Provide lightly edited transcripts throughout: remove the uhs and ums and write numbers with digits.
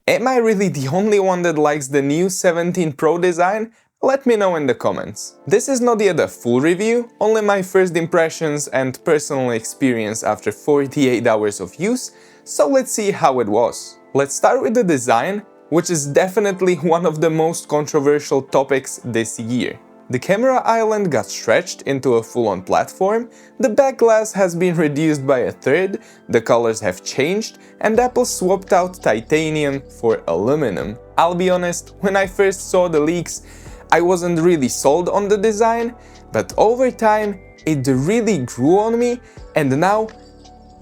Am I really the only one that likes the new 17 Pro design? Let me know in the comments. This is not yet a full review, only my first impressions and personal experience after 48 hours of use, so let's see how it was. Let's start with the design, which is definitely one of the most controversial topics this year. The camera island got stretched into a full-on platform, the back glass has been reduced by a third, the colors have changed, and Apple swapped out titanium for aluminum. I'll be honest, when I first saw the leaks, I wasn't really sold on the design, but over time it really grew on me, and now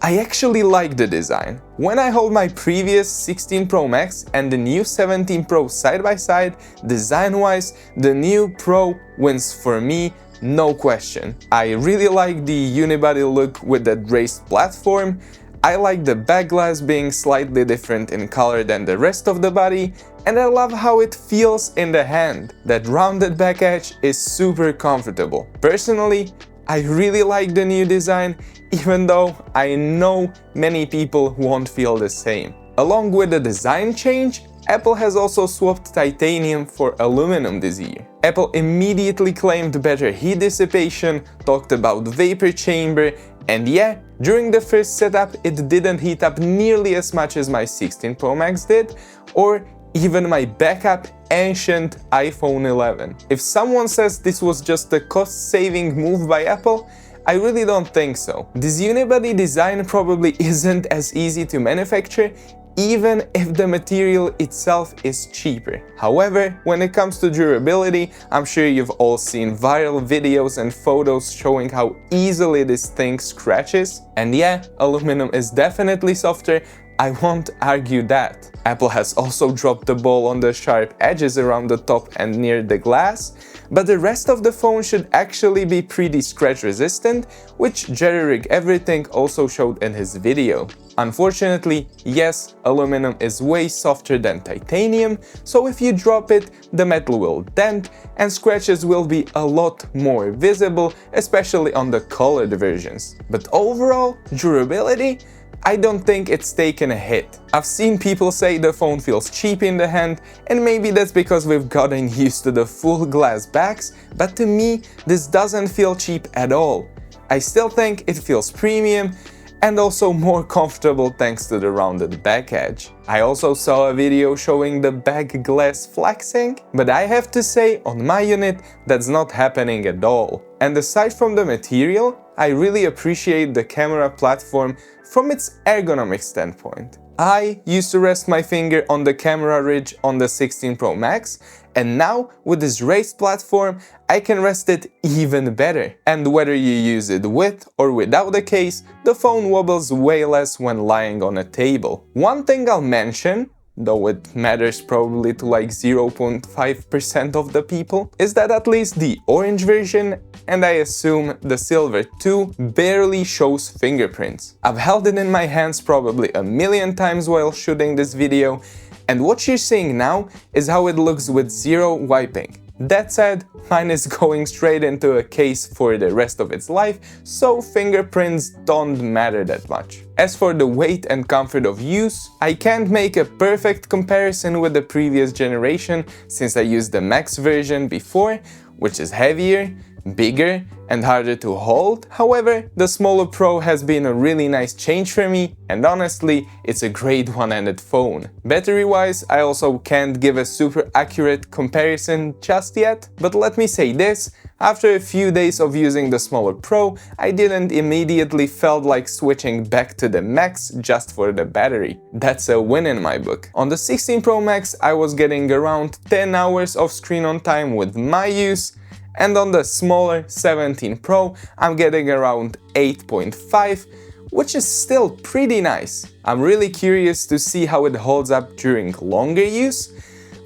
I actually like the design. When I hold my previous 16 Pro Max and the new 17 Pro side by side, design-wise, the new Pro wins for me, no question. I really like the unibody look with that raised platform. I like the back glass being slightly different in color than the rest of the body, and I love how it feels in the hand. That rounded back edge is super comfortable. Personally, I really like the new design, even though I know many people won't feel the same. Along with the design change, Apple has also swapped titanium for aluminum this year. Apple immediately claimed better heat dissipation, talked about vapor chamber, and yeah, during the first setup it didn't heat up nearly as much as my 16 Pro Max did, or even my backup ancient iPhone 11. If someone says this was just a cost-saving move by Apple, I really don't think so. This unibody design probably isn't as easy to manufacture, even if the material itself is cheaper. However, when it comes to durability, I'm sure you've all seen viral videos and photos showing how easily this thing scratches. And yeah, aluminum is definitely softer, I won't argue that. Apple has also dropped the ball on the sharp edges around the top and near the glass, but the rest of the phone should actually be pretty scratch resistant, which Jerry Everything also showed in his video. Unfortunately, yes, aluminum is way softer than titanium, so if you drop it, the metal will dent and scratches will be a lot more visible, especially on the colored versions. But overall, durability? I don't think it's taken a hit. I've seen people say the phone feels cheap in the hand, and maybe that's because we've gotten used to the full glass backs, but to me, this doesn't feel cheap at all. I still think it feels premium and also more comfortable thanks to the rounded back edge. I also saw a video showing the back glass flexing, but I have to say, on my unit, that's not happening at all. And aside from the material, I really appreciate the camera platform from its ergonomic standpoint. I used to rest my finger on the camera ridge on the 16 Pro Max, and now with this raised platform I can rest it even better. And whether you use it with or without a case, the phone wobbles way less when lying on a table. One thing I'll mention, though it matters probably to like 0.5% of the people, is that at least the orange version, and I assume the silver too, barely shows fingerprints. I've held it in my hands probably a million times while shooting this video, and what you're seeing now is how it looks with zero wiping. That said, mine is going straight into a case for the rest of its life, so fingerprints don't matter that much. As for the weight and comfort of use, I can't make a perfect comparison with the previous generation since I used the Max version before, which is heavier, bigger and harder to hold. However, the smaller Pro has been a really nice change for me, and honestly, it's a great one-handed phone. Battery-wise, I also can't give a super accurate comparison just yet, but let me say this, after a few days of using the smaller Pro, I didn't immediately felt like switching back to the Max just for the battery. That's a win in my book. On the 16 Pro Max, I was getting around 10 hours of screen on time with my use, and on the smaller 17 Pro, I'm getting around 8.5, which is still pretty nice. I'm really curious to see how it holds up during longer use,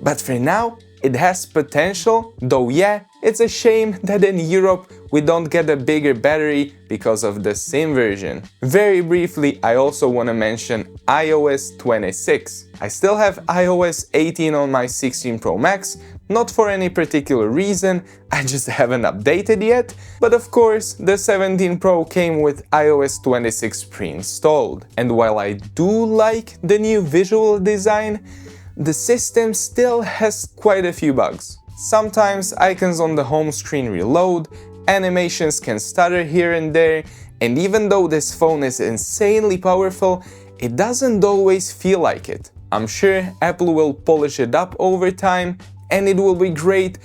but for now, it has potential, though yeah, it's a shame that in Europe we don't get a bigger battery because of the SIM version. Very briefly, I also want to mention iOS 26. I still have iOS 18 on my 16 Pro Max, not for any particular reason, I just haven't updated yet, but of course the 17 Pro came with iOS 26 pre-installed. And while I do like the new visual design, the system still has quite a few bugs. Sometimes icons on the home screen reload, animations can stutter here and there, and even though this phone is insanely powerful, it doesn't always feel like it. I'm sure Apple will polish it up over time and it will be great,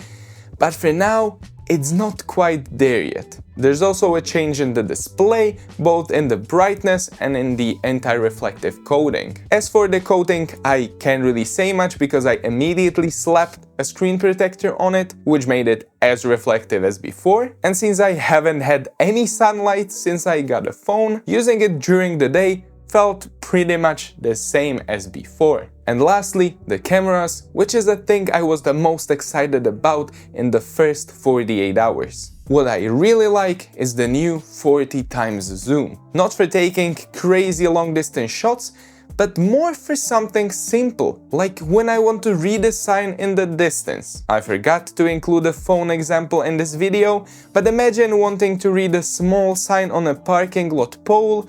but for now, it's not quite there yet. There's also a change in the display, both in the brightness and in the anti-reflective coating. As for the coating, I can't really say much because I immediately slapped a screen protector on it, which made it as reflective as before. And since I haven't had any sunlight since I got a phone, using it during the day felt pretty much the same as before. And lastly, the cameras, which is the thing I was the most excited about in the first 48 hours. What I really like is the new 40x zoom. Not for taking crazy long distance shots, but more for something simple, like when I want to read a sign in the distance. I forgot to include a phone example in this video, but imagine wanting to read a small sign on a parking lot pole.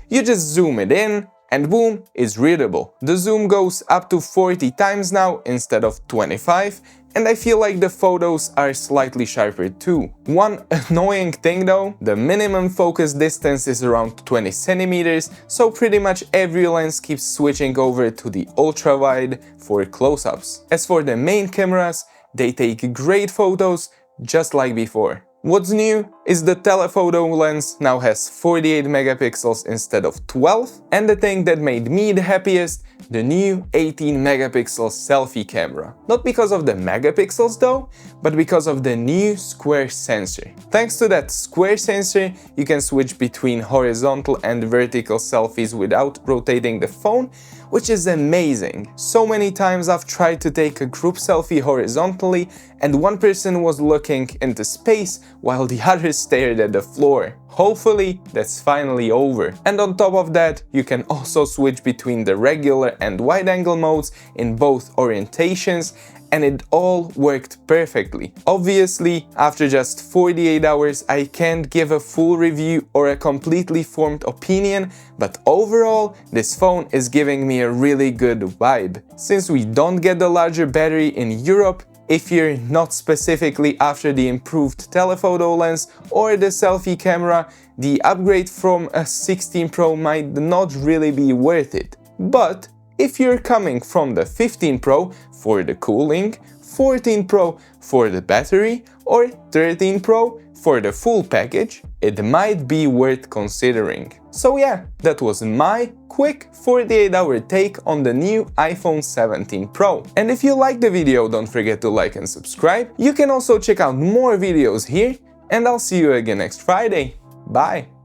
You just zoom it in, and boom, it's readable. The zoom goes up to 40 times now instead of 25, and I feel like the photos are slightly sharper too. One annoying thing though, the minimum focus distance is around 20 centimeters, so pretty much every lens keeps switching over to the ultra wide for close-ups. As for the main cameras, they take great photos just like before. What's new is the telephoto lens now has 48 megapixels instead of 12, and the thing that made me the happiest, the new 18 megapixel selfie camera. Not because of the megapixels though, but because of the new square sensor. Thanks to that square sensor, you can switch between horizontal and vertical selfies without rotating the phone, which is amazing. So many times I've tried to take a group selfie horizontally and one person was looking into space while the other stared at the floor. Hopefully that's finally over. And on top of that, you can also switch between the regular and wide angle modes in both orientations, and it all worked perfectly. Obviously, after just 48 hours, I can't give a full review or a completely formed opinion, but overall, this phone is giving me a really good vibe. Since we don't get the larger battery in Europe, if you're not specifically after the improved telephoto lens or the selfie camera, the upgrade from a 16 Pro might not really be worth it. But if you're coming from the 15 Pro for the cooling, 14 Pro for the battery, or 13 Pro for the full package, it might be worth considering. So yeah, that was my quick 48-hour take on the new iPhone 17 Pro. And if you liked the video, don't forget to like and subscribe. You can also check out more videos here, and I'll see you again next Friday. Bye!